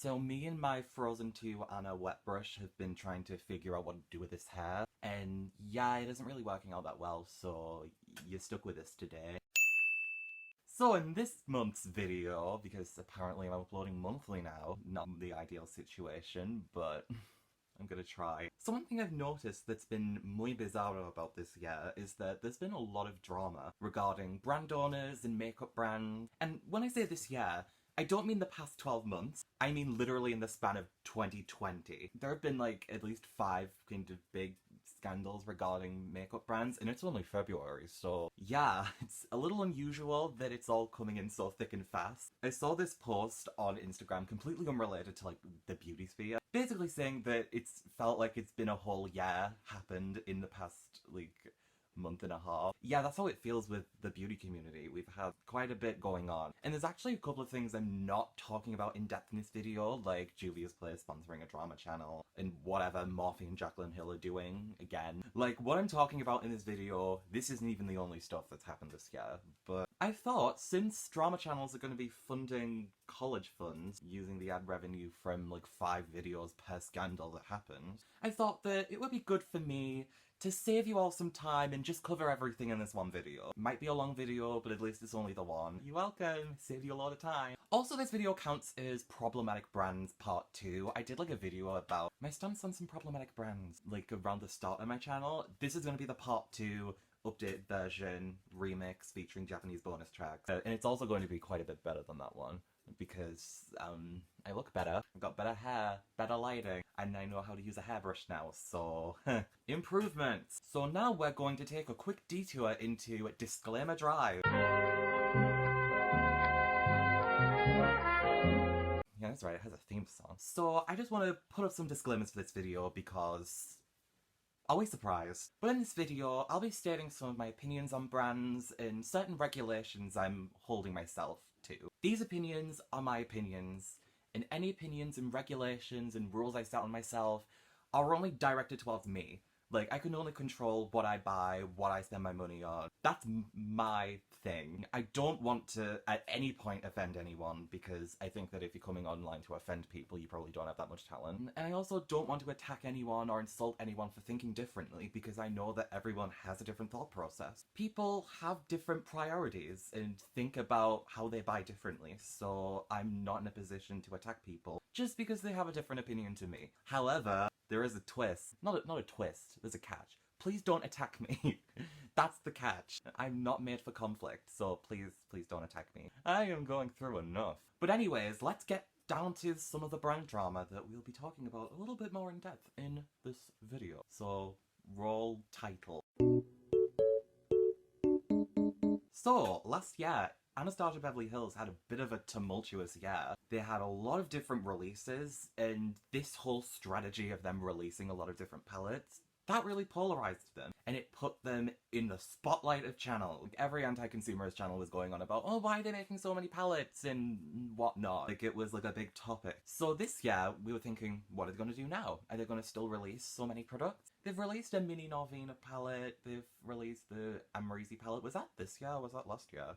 So me and my Frozen 2 Anna wet brush have been trying to figure out what to do with this hair, and yeah, it isn't really working out that well, so you're stuck with us today. So in this month's video, because apparently I'm uploading monthly now, not the ideal situation, but I'm gonna try. So one thing I've noticed that's been muy bizarro about this year is that there's been a lot of drama regarding brand owners and makeup brands. And when I say this year, I don't mean the past 12 months, I mean literally in the span of 2020. There have been like at least 5 kind of big scandals regarding makeup brands, and it's only February, so yeah, it's a little unusual that it's all coming in so thick and fast. I saw this post on Instagram completely unrelated to like the beauty sphere, basically saying that it's felt like it's been a whole year happened in the past like month and a half. Yeah, that's how it feels with the beauty community. We've had quite a bit going on. And there's actually a couple of things I'm not talking about in depth in this video, like Julia's Place sponsoring a drama channel, and whatever Morphe and Jaclyn Hill are doing, again. Like, what I'm talking about in this video, this isn't even the only stuff that's happened this year, but I thought, since drama channels are going to be funding college funds using the ad revenue from like 5 videos per scandal that happened, I thought that it would be good for me to save you all some time and just cover everything in this one video. Might be a long video, but at least it's only the one. You're welcome, saved you a lot of time. Also, this video counts as Problematic Brands Part 2. I did like a video about my stance on some problematic brands, like around the start of my channel. This is going to be the Part 2 updated version remix featuring Japanese bonus tracks. And it's also going to be quite a bit better than that one, because I look better, I've got better hair, better lighting, and I know how to use a hairbrush now, so improvements! So now we're going to take a quick detour into Disclaimer Drive. Yeah, that's right, it has a theme song. So I just want to put up some disclaimers for this video because always surprised. But in this video, I'll be stating some of my opinions on brands and certain regulations I'm holding myself to. These opinions are my opinions, and any opinions and regulations and rules I set on myself are only directed towards me. Like, I can only control what I buy, what I spend my money on. That's my thing. I don't want to, at any point, offend anyone, because I think that if you're coming online to offend people, you probably don't have that much talent. And I also don't want to attack anyone or insult anyone for thinking differently, because I know that everyone has a different thought process. People have different priorities and think about how they buy differently, so I'm not in a position to attack people just because they have a different opinion to me. However, there is a twist. Not a twist, there's a catch. Please don't attack me. That's the catch. I'm not made for conflict, so please don't attack me. I am going through enough. But anyways, let's get down to some of the brand drama that we'll be talking about a little bit more in depth in this video. So, roll title. So, last year, Anastasia Beverly Hills had a bit of a tumultuous year. They had a lot of different releases, and this whole strategy of them releasing a lot of different palettes, that really polarized them, and it put them in the spotlight of channels. Like, every anti-consumerist channel was going on about, oh, why are they making so many palettes and whatnot. Like, it was like a big topic. So this year, we were thinking, what are they going to do now? Are they going to still release so many products? They've released a mini Norvina palette, they've released the Amrezy palette. Was that this year or was that last year?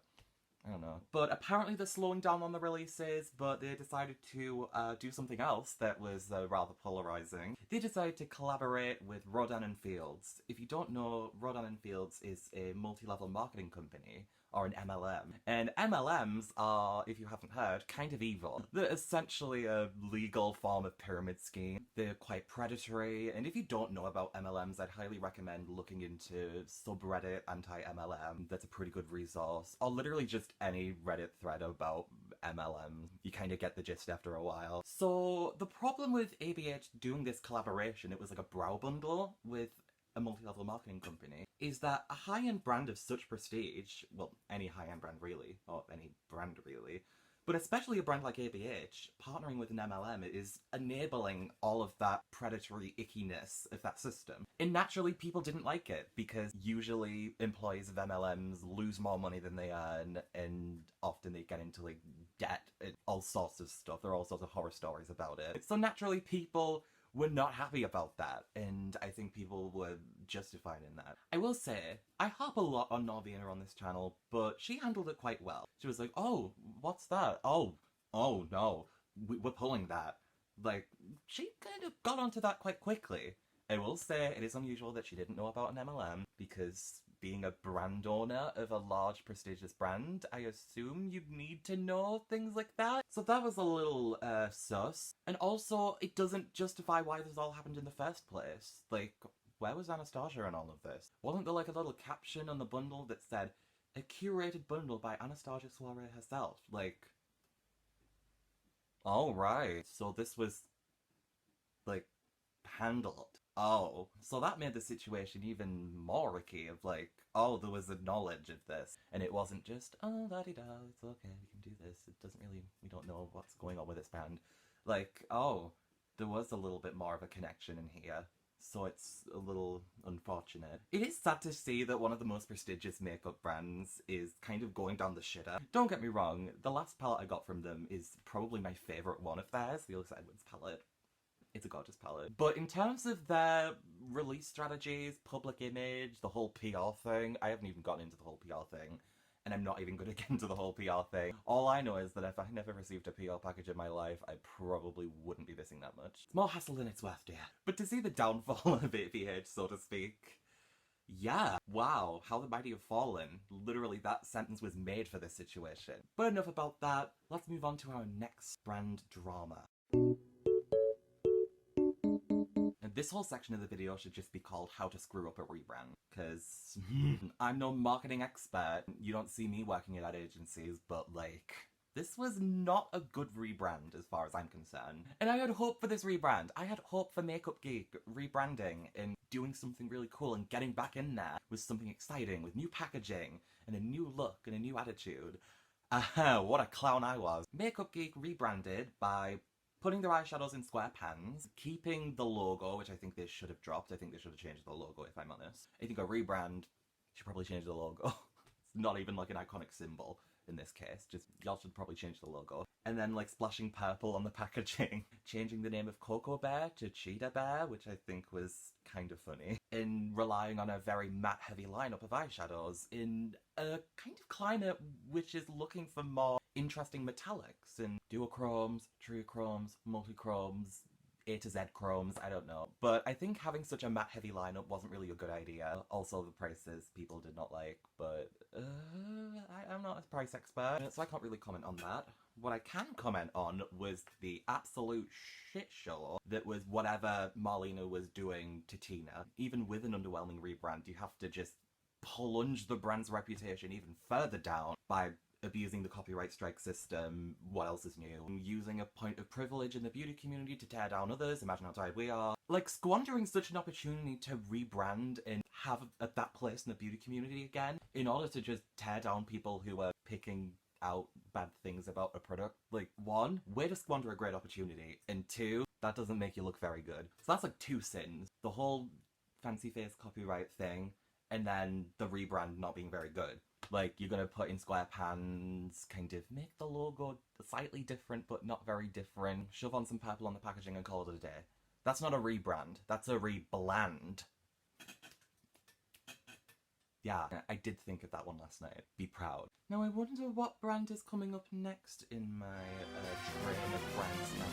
I don't know. But apparently they're slowing down on the releases, but they decided to do something else that was rather polarizing. They decided to collaborate with Rodan & Fields. If you don't know, Rodan & Fields is a multi-level marketing company, or an MLM. And MLMs are, if you haven't heard, kind of evil. They're essentially a legal form of pyramid scheme. They're quite predatory, and if you don't know about MLMs, I'd highly recommend looking into subreddit anti-MLM. That's a pretty good resource. Or literally just any Reddit thread about MLM. You kind of get the gist after a while. So the problem with ABH doing this collaboration, it was like a brow bundle with a multi-level marketing company, is that a high-end brand of such prestige, well, any high-end brand really, or any brand really, but especially a brand like ABH, partnering with an MLM is enabling all of that predatory ickiness of that system. And naturally people didn't like it, because usually employees of MLMs lose more money than they earn, and often they get into like debt and all sorts of stuff. There are all sorts of horror stories about it. So naturally people were not happy about that, and I think people were justified in that. I will say, I harp a lot on Norvina on this channel, but she handled it quite well. She was like, oh, what's that? Oh no. we're pulling that. Like, she kind of got onto that quite quickly. I will say it is unusual that she didn't know about an MLM, because being a brand owner of a large prestigious brand, I assume you need to know things like that. So that was a little sus. And also, it doesn't justify why this all happened in the first place. Like, where was Anastasia in all of this? Wasn't there like a little caption on the bundle that said, "A curated bundle by Anastasia Soiree herself"? Like, all right. So this was, like, handled. Oh, so that made the situation even more icky of like, oh, there was a knowledge of this. And it wasn't just, oh, la-di-da, it's okay, we can do this. It doesn't really, we don't know what's going on with this band. Like, oh, there was a little bit more of a connection in here. So it's a little unfortunate. It is sad to see that one of the most prestigious makeup brands is kind of going down the shitter. Don't get me wrong, the last palette I got from them is probably my favourite one of theirs, the Alyssa Edwards palette. It's a gorgeous palette. But in terms of their release strategies, public image, the whole PR thing, I haven't even gotten into the whole PR thing. And I'm not even going to get into the whole PR thing. All I know is that if I never received a PR package in my life, I probably wouldn't be missing that much. It's more hassle than it's worth, dear. But to see the downfall of APH, so to speak, yeah, wow, how the mighty have fallen. Literally, that sentence was made for this situation. But enough about that. Let's move on to our next brand drama. This whole section of the video should just be called How to Screw Up a Rebrand, because I'm no marketing expert. You don't see me working at ad agencies, but like, this was not a good rebrand as far as I'm concerned. And I had hope for this rebrand. I had hope for Makeup Geek rebranding and doing something really cool and getting back in there with something exciting, with new packaging and a new look and a new attitude. What a clown I was. Makeup Geek rebranded by putting their eyeshadows in square pans, keeping the logo, which I think they should have dropped. I think they should have changed the logo, if I'm honest. I think a rebrand should probably change the logo. It's not even like an iconic symbol in this case. Just, y'all should probably change the logo. And then like splashing purple on the packaging. Changing the name of Cocoa Bear to Cheetah Bear, which I think was kind of funny. And relying on a very matte heavy lineup of eyeshadows in a kind of climate which is looking for more interesting metallics and duochromes, triochromes, multichromes, A to Z chromes, I don't know. But I think having such a matte heavy lineup wasn't really a good idea. Also the prices people did not like, but I'm not a price expert, so I can't really comment on that. What I can comment on was the absolute shit show that was whatever Marlena was doing to Tina. Even with an underwhelming rebrand, you have to just plunge the brand's reputation even further down by abusing the copyright strike system. What else is new? Using a point of privilege in the beauty community to tear down others. Imagine how tired we are. Like, squandering such an opportunity to rebrand and have that place in the beauty community again in order to just tear down people who are picking out bad things about a product. Like, one, way to squander a great opportunity, and two, that doesn't make you look very good. So that's like two sins. The whole fancy face copyright thing, and then the rebrand not being very good. Like, you're gonna put in square pans, kind of make the logo slightly different but not very different, shove on some purple on the packaging and call it a day. That's not a rebrand, that's a rebland. Yeah, I did think of that one last night. Be proud. Now I wonder what brand is coming up next in my train of brands now.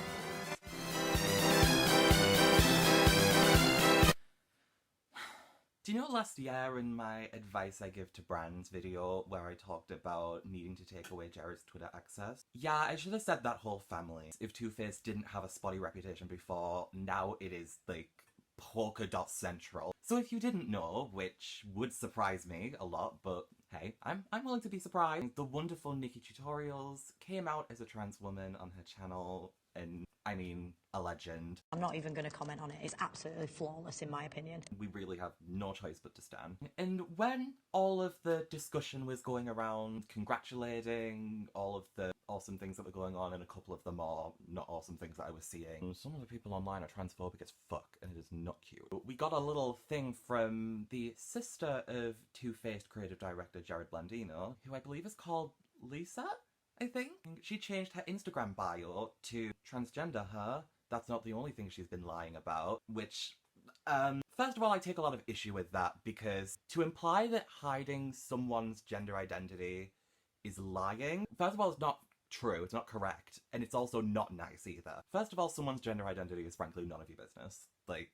Do you know last year in my advice I give to brands video where I talked about needing to take away Jared's Twitter access? Yeah, I should have said that whole family. If Too Faced didn't have a spotty reputation before, now it is like polka dot central. So if you didn't know, which would surprise me a lot, but hey, I'm willing to be surprised. The wonderful Nikki Tutorials came out as a trans woman on her channel, and I mean, a legend. I'm not even going to comment on it. It's absolutely flawless in my opinion. We really have no choice but to stand. And when all of the discussion was going around congratulating all of the awesome things that were going on and a couple of the more not awesome things that I was seeing, some of the people online are transphobic as fuck and it is not cute. We got a little thing from the sister of Too Faced creative director Jared Blandino, who I believe is called Lisa? I think. She changed her Instagram bio to transgender her. That's not the only thing she's been lying about, which, first of all, I take a lot of issue with that, because to imply that hiding someone's gender identity is lying, first of all, it's not true, it's not correct, and it's also not nice either. First of all, someone's gender identity is frankly none of your business. Like,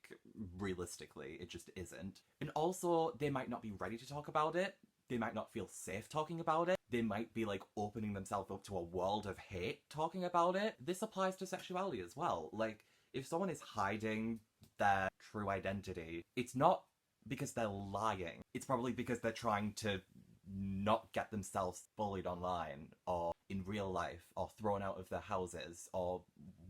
realistically, it just isn't. And also, they might not be ready to talk about it. They might not feel safe talking about it. They might be, like, opening themselves up to a world of hate talking about it. This applies to sexuality as well. Like, if someone is hiding their true identity, it's not because they're lying. It's probably because they're trying to not get themselves bullied online or in real life or thrown out of their houses or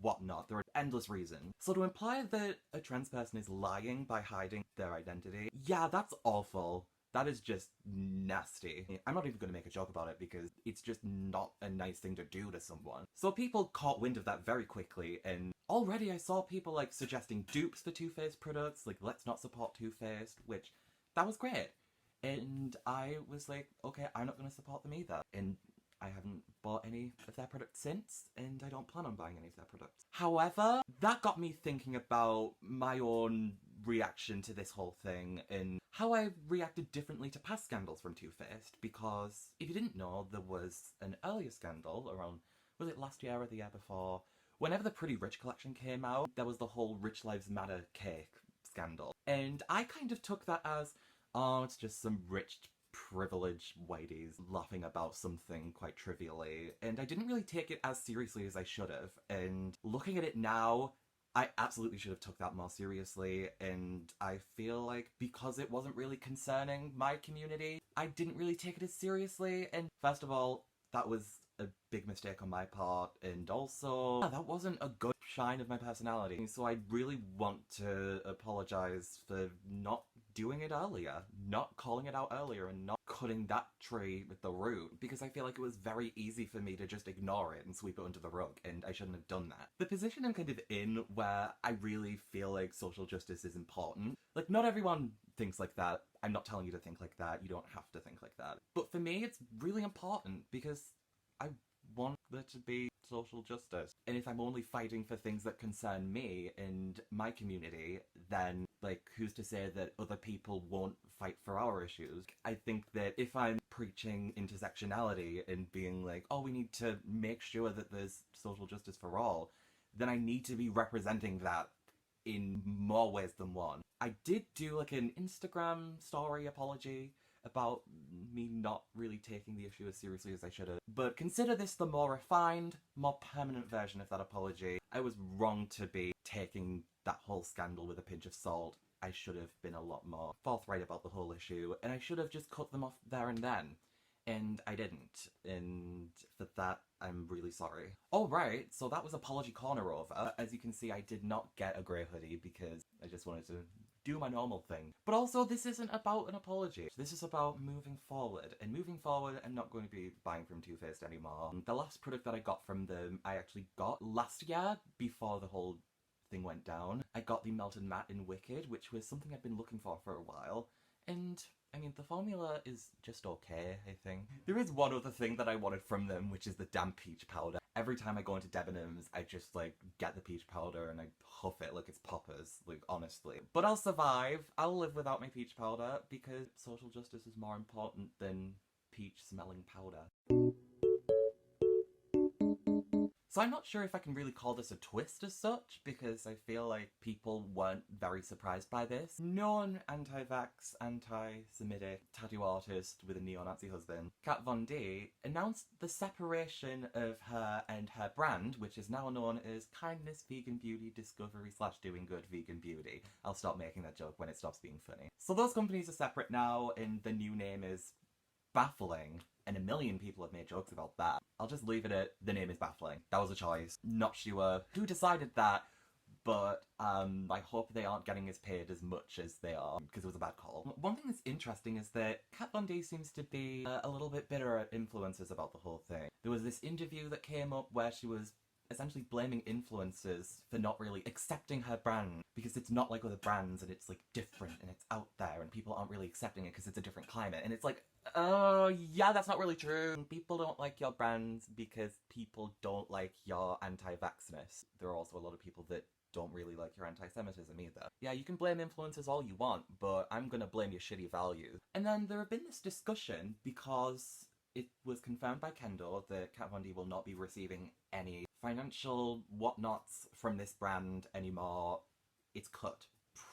whatnot. There are endless reasons. So to imply that a trans person is lying by hiding their identity, yeah, that's awful. That is just nasty. I'm not even going to make a joke about it because it's just not a nice thing to do to someone. So people caught wind of that very quickly, and already I saw people like suggesting dupes for Too Faced products, like let's not support Too Faced, which that was great. And I was like, okay, I'm not going to support them either. And I haven't bought any of their products since, and I don't plan on buying any of their products. However, that got me thinking about my own reaction to this whole thing and how I reacted differently to past scandals from Too Faced, because if you didn't know, there was an earlier scandal around, was it last year or the year before? Whenever the Pretty Rich collection came out, there was the whole Rich Lives Matter cake scandal. And I kind of took that as, oh, it's just some rich, privileged whiteys laughing about something quite trivially. And I didn't really take it as seriously as I should have. And looking at it now, I absolutely should have took that more seriously. And I feel like because it wasn't really concerning my community, I didn't really take it as seriously. And first of all, that was a big mistake on my part, and also that wasn't a good shine of my personality. So I really want to apologise for not doing it earlier, not calling it out earlier, and not cutting that tree with the root, because I feel like it was very easy for me to just ignore it and sweep it under the rug, and I shouldn't have done that. The position I'm kind of in where I really feel like social justice is important. Like, not everyone thinks like that. I'm not telling you to think like that. You don't have to think like that. But for me, it's really important because I want there to be social justice. And if I'm only fighting for things that concern me and my community, then, like, who's to say that other people won't fight for our issues? I think that if I'm preaching intersectionality and being like, oh, we need to make sure that there's social justice for all, then I need to be representing that in more ways than one. I did do, like, an Instagram story apology about me not really taking the issue as seriously as I should have. But consider this the more refined, more permanent version of that apology. I was wrong to be taking that whole scandal with a pinch of salt. I should have been a lot more forthright about the whole issue, and I should have just cut them off there and then. And I didn't, and for that, I'm really sorry. Alright, so that was Apology Corner over. As you can see, I did not get a grey hoodie because I just wanted to do my normal thing. But also, this isn't about an apology. This is about moving forward. And moving forward, I'm not going to be buying from Too Faced anymore. The last product that I got from them, I actually got last year, before the whole thing went down. I got the Melted Matte in Wicked, which was something I've been looking for a while. And I mean, the formula is just okay, I think. There is one other thing that I wanted from them, which is the damn peach powder. Every time I go into Debenhams, I just, like, get the peach powder and I huff it like it's poppers, like, honestly. But I'll survive. I'll live without my peach powder, because social justice is more important than peach-smelling powder. So I'm not sure if I can really call this a twist as such, because I feel like people weren't very surprised by this. Known anti-vax, anti-Semitic tattoo artist with a neo-Nazi husband, Kat Von D, announced the separation of her and her brand, which is now known as Kindness Vegan Beauty Discovery / Doing Good Vegan Beauty. I'll stop making that joke when it stops being funny. So those companies are separate now, and the new name is baffling. And a million people have made jokes about that. I'll just leave it at the name is baffling. That was a choice. Not sure who decided that, but I hope they aren't getting as paid as much as they are, because it was a bad call. One thing that's interesting is that Kat Von D seems to be a little bit bitter at influencers about the whole thing. There was this interview that came up where she was essentially blaming influencers for not really accepting her brand, because it's not like other brands and it's like different and it's out there and people aren't really accepting it because it's a different climate. And it's like, oh yeah, that's not really true. People don't like your brands because people don't like your anti-vaxxness. There are also a lot of people that don't really like your anti-Semitism either. Yeah, you can blame influencers all you want, but I'm gonna blame your shitty values. And then there have been this discussion because it was confirmed by Kendall that Kat Von D will not be receiving any financial whatnots from this brand anymore. It's cut.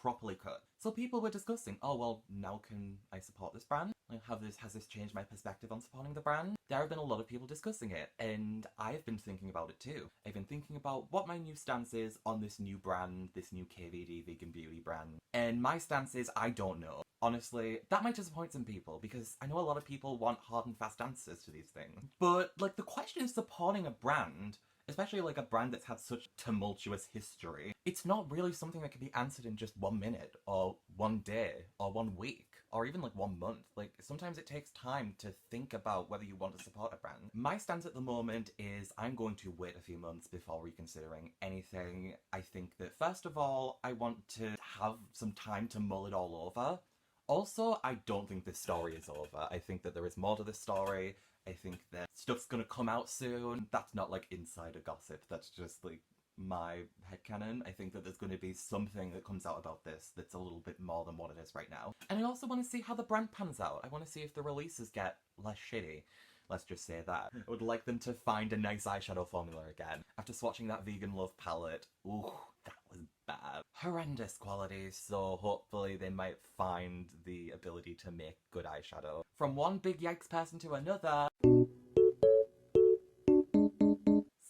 Properly cut. So people were discussing, oh well, now can I support this brand? Like, has this changed my perspective on supporting the brand? There have been a lot of people discussing it, and I've been thinking about it too. I've been thinking about what my new stance is on this new brand, this new KVD vegan beauty brand. And my stance is, I don't know. Honestly, that might disappoint some people, because I know a lot of people want hard and fast answers to these things. But, like, the question of supporting a brand, especially like a brand that's had such tumultuous history, it's not really something that can be answered in just 1 minute, or 1 day, or 1 week, or even like 1 month. Like, sometimes it takes time to think about whether you want to support a brand. My stance at the moment is I'm going to wait a few months before reconsidering anything. I think that first of all, I want to have some time to mull it all over. Also, I don't think this story is over. I think that there is more to this story. I think that stuff's gonna come out soon. That's not like insider gossip, that's just like my headcanon. I think that there's gonna be something that comes out about this that's a little bit more than what it is right now. And I also want to see how the brand pans out. I want to see if the releases get less shitty. Let's just say that. I would like them to find a nice eyeshadow formula again. After swatching that Vegan Love palette, ooh, that was bad. Horrendous quality, so hopefully they might find the ability to make good eyeshadow. From one big yikes person to another.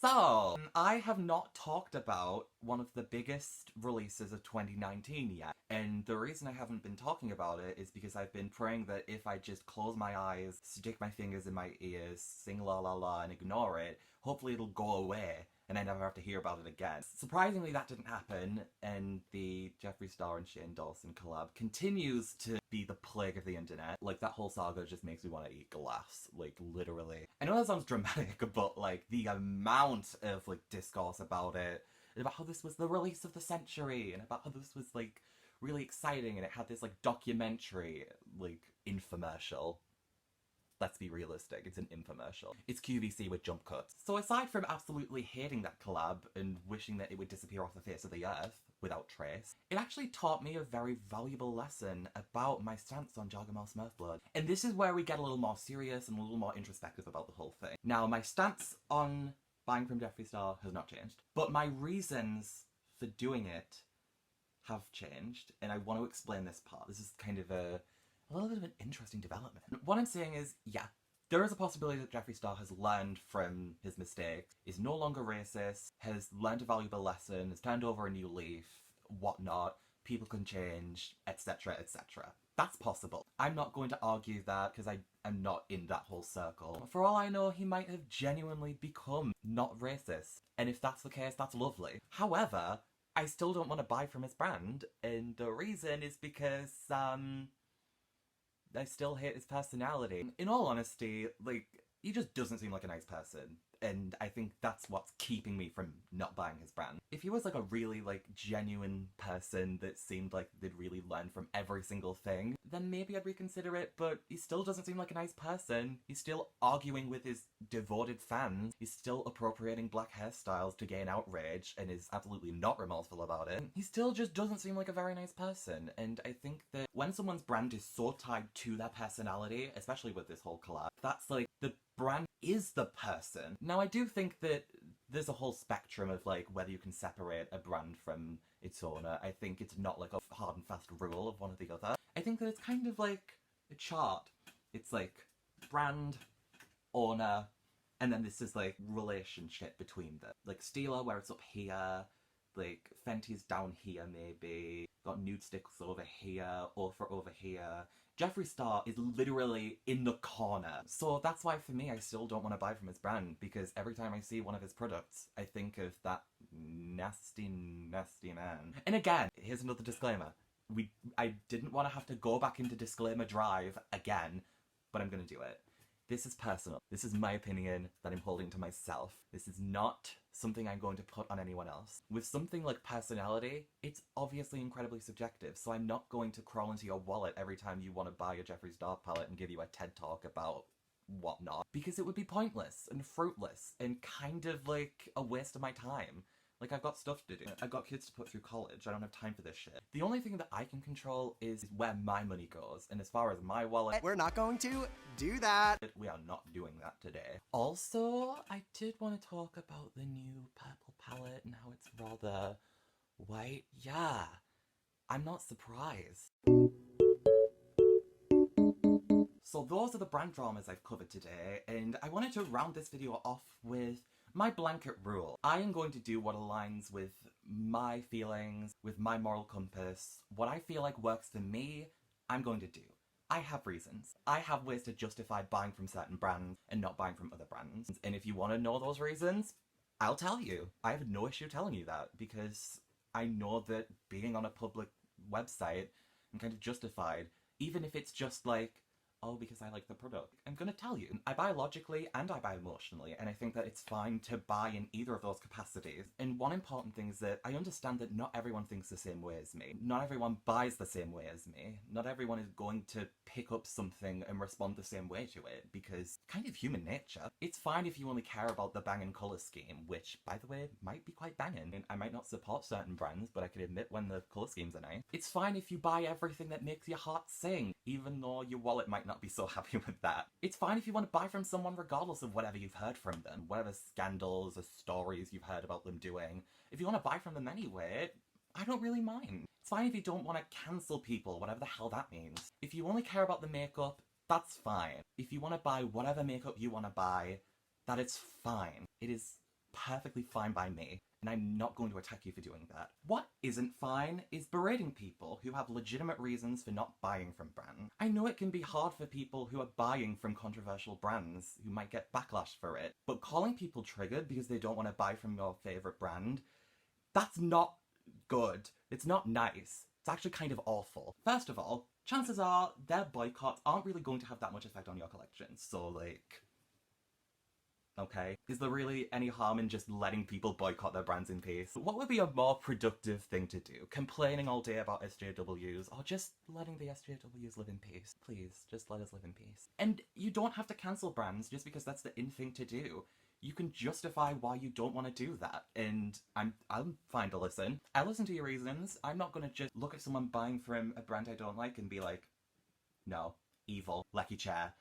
So, I have not talked about one of the biggest releases of 2019 yet, and the reason I haven't been talking about it is because I've been praying that if I just close my eyes, stick my fingers in my ears, sing la la la and ignore it, hopefully it'll go away and I never have to hear about it again. Surprisingly, that didn't happen, and the Jeffree Star and Shane Dawson collab continues to be the plague of the internet. Like, that whole saga just makes me want to eat glass, like, literally. I know that sounds dramatic, but, like, the amount of, like, discourse about it, and about how this was the release of the century, and about how this was, like, really exciting, and it had this, like, documentary, like, infomercial. Let's be realistic, it's an infomercial. It's QVC with jump cuts. So aside from absolutely hating that collab and wishing that it would disappear off the face of the earth without trace, it actually taught me a very valuable lesson about my stance on Jargamal Smurfblood. And this is where we get a little more serious and a little more introspective about the whole thing. Now, my stance on buying from Jeffree Star has not changed, but my reasons for doing it have changed, and I want to explain this part. This is kind of a little bit of an interesting development. What I'm saying is, yeah, there is a possibility that Jeffree Star has learned from his mistakes, is no longer racist, has learned a valuable lesson, has turned over a new leaf, whatnot, people can change, etc, etc. That's possible. I'm not going to argue that because I am not in that whole circle. For all I know, he might have genuinely become not racist, and if that's the case, that's lovely. However, I still don't want to buy from his brand, and the reason is because, I still hate his personality. In all honesty, like, he just doesn't seem like a nice person. And I think that's what's keeping me from not buying his brand. If he was like a really like genuine person that seemed like they'd really learn from every single thing, then maybe I'd reconsider it, but he still doesn't seem like a nice person. He's still arguing with his devoted fans. He's still appropriating black hairstyles to gain outrage and is absolutely not remorseful about it. He still just doesn't seem like a very nice person. And I think that when someone's brand is so tied to their personality, especially with this whole collab, that's like the brand is the person. Now, I do think that there's a whole spectrum of like whether you can separate a brand from its owner. I think it's not like a hard and fast rule of one or the other. I think that it's kind of like a chart. It's like brand, owner, and then this is like relationship between them. Like Stila, where it's up here, like Fenty's down here maybe, got Nude Sticks over here, Ofra over here. Jeffree Star is literally in the corner. So that's why for me I still don't want to buy from his brand, because every time I see one of his products I think of that nasty, nasty man. And again, here's another disclaimer. I didn't want to have to go back into disclaimer drive again, but I'm gonna do it. This is personal. This is my opinion that I'm holding to myself. This is not something I'm going to put on anyone else. With something like personality, it's obviously incredibly subjective, so I'm not going to crawl into your wallet every time you want to buy a Jeffree Star palette and give you a TED talk about whatnot, because it would be pointless and fruitless and kind of like a waste of my time. Like, I've got stuff to do. I've got kids to put through college. I don't have time for this shit. The only thing that I can control is where my money goes. And as far as my wallet, we're not going to do that. we are not doing that today. Also, I did want to talk about the new purple palette and how it's rather white. Yeah, I'm not surprised. So those are the brand dramas I've covered today, and I wanted to round this video off with my blanket rule. I am going to do what aligns with my feelings, with my moral compass. What I feel like works for me, I'm going to do. I have reasons. I have ways to justify buying from certain brands and not buying from other brands. And if you want to know those reasons, I'll tell you. I have no issue telling you that, because I know that being on a public website, I'm kind of justified. Even if it's just like, oh, because I like the product. I'm gonna tell you. I buy logically and I buy emotionally, and I think that it's fine to buy in either of those capacities. And one important thing is that I understand that not everyone thinks the same way as me. Not everyone buys the same way as me. Not everyone is going to pick up something and respond the same way to it, because kind of human nature. It's fine if you only care about the banging colour scheme, which, by the way, might be quite banging. And I might not support certain brands, but I can admit when the colour schemes are nice. It's fine if you buy everything that makes your heart sing, even though your wallet might not be so happy with that. It's fine if you want to buy from someone regardless of whatever you've heard from them, whatever scandals or stories you've heard about them doing. If you want to buy from them anyway, I don't really mind. It's fine if you don't want to cancel people, whatever the hell that means. If you only care about the makeup, that's fine. If you want to buy whatever makeup you want to buy, that is fine. It is perfectly fine by me, and I'm not going to attack you for doing that. What isn't fine is berating people who have legitimate reasons for not buying from brands. I know it can be hard for people who are buying from controversial brands who might get backlash for it, but calling people triggered because they don't want to buy from your favourite brand, that's not good. It's not nice. It's actually kind of awful. First of all, chances are their boycotts aren't really going to have that much effect on your collection, so like, okay? Is there really any harm in just letting people boycott their brands in peace? What would be a more productive thing to do? Complaining all day about SJWs, or just letting the SJWs live in peace? Please, just let us live in peace. And you don't have to cancel brands just because that's the in thing to do. You can justify why you don't want to do that, and I'm fine to listen. I listen to your reasons. I'm not gonna just look at someone buying from a brand I don't like and be like, no, evil, lucky chair.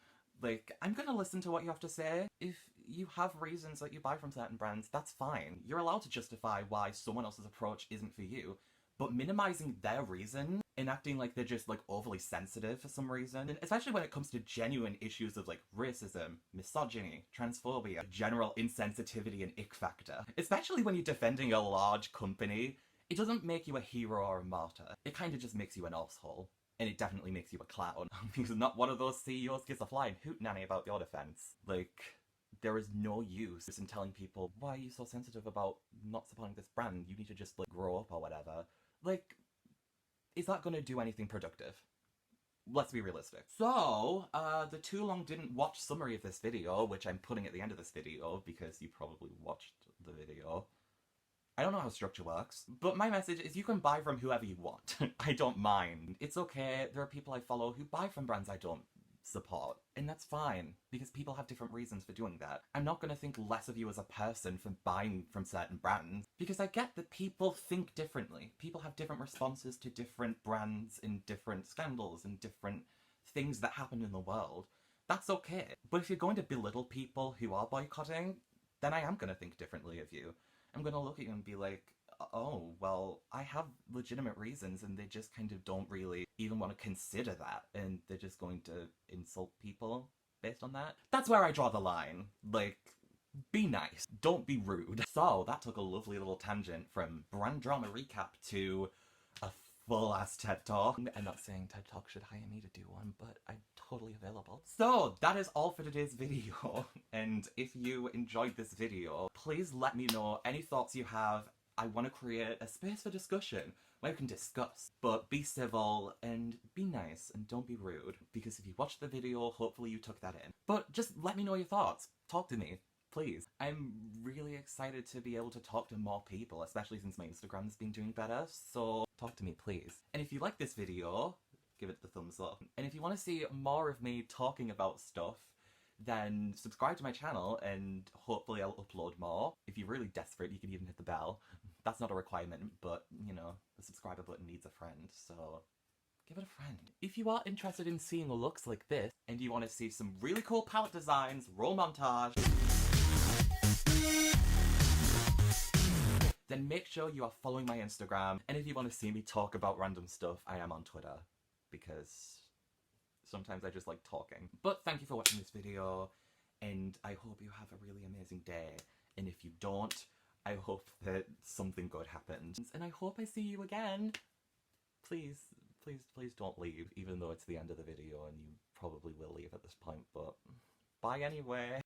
Like, I'm gonna listen to what you have to say. If you have reasons that you buy from certain brands, that's fine. You're allowed to justify why someone else's approach isn't for you, but minimizing their reason and acting like they're just like overly sensitive for some reason, and especially when it comes to genuine issues of like racism, misogyny, transphobia, general insensitivity and ick factor, especially when you're defending a large company, it doesn't make you a hero or a martyr. It kind of just makes you an asshole. And it definitely makes you a clown. Because not one of those CEOs gives a flying hootenanny about your defense. Like, there is no use in telling people, why are you so sensitive about not supporting this brand? You need to just, like, grow up or whatever. Like, is that gonna do anything productive? Let's be realistic. So, the too long didn't watch summary of this video, which I'm putting at the end of this video because you probably watched the video. I don't know how structure works, but my message is you can buy from whoever you want. I don't mind. It's okay, there are people I follow who buy from brands I don't support, and that's fine, because people have different reasons for doing that. I'm not gonna think less of you as a person for buying from certain brands, because I get that people think differently. People have different responses to different brands and different scandals and different things that happen in the world. That's okay. But if you're going to belittle people who are boycotting, then I am gonna think differently of you. I'm gonna look at you and be like, oh, well, I have legitimate reasons, and they just kind of don't really even want to consider that, and they're just going to insult people based on that. That's where I draw the line. Like, be nice. Don't be rude. So, that took a lovely little tangent from brand drama recap to a full-ass TED Talk. I'm not saying TED Talk should hire me to do one, but I'm totally available. So, that is all for today's video. And if you enjoyed this video, please let me know any thoughts you have. I want to create a space for discussion where we can discuss, but be civil and be nice and don't be rude, because if you watched the video, hopefully you took that in. But just let me know your thoughts. Talk to me, please. I'm really excited to be able to talk to more people, especially since my Instagram's been doing better, so talk to me, please. And if you like this video, give it the thumbs up. And if you want to see more of me talking about stuff, then subscribe to my channel and hopefully I'll upload more. If you're really desperate, you can even hit the bell. That's not a requirement, but, you know, the subscriber button needs a friend, so give it a friend. If you are interested in seeing looks like this, and you want to see some really cool palette designs, roll montage, then make sure you are following my Instagram. And if you want to see me talk about random stuff, I am on Twitter, because sometimes I just like talking. But thank you for watching this video, and I hope you have a really amazing day. And if you don't, I hope that something good happens. And I hope I see you again. Please, please, please don't leave, even though it's the end of the video and you probably will leave at this point, but bye anyway.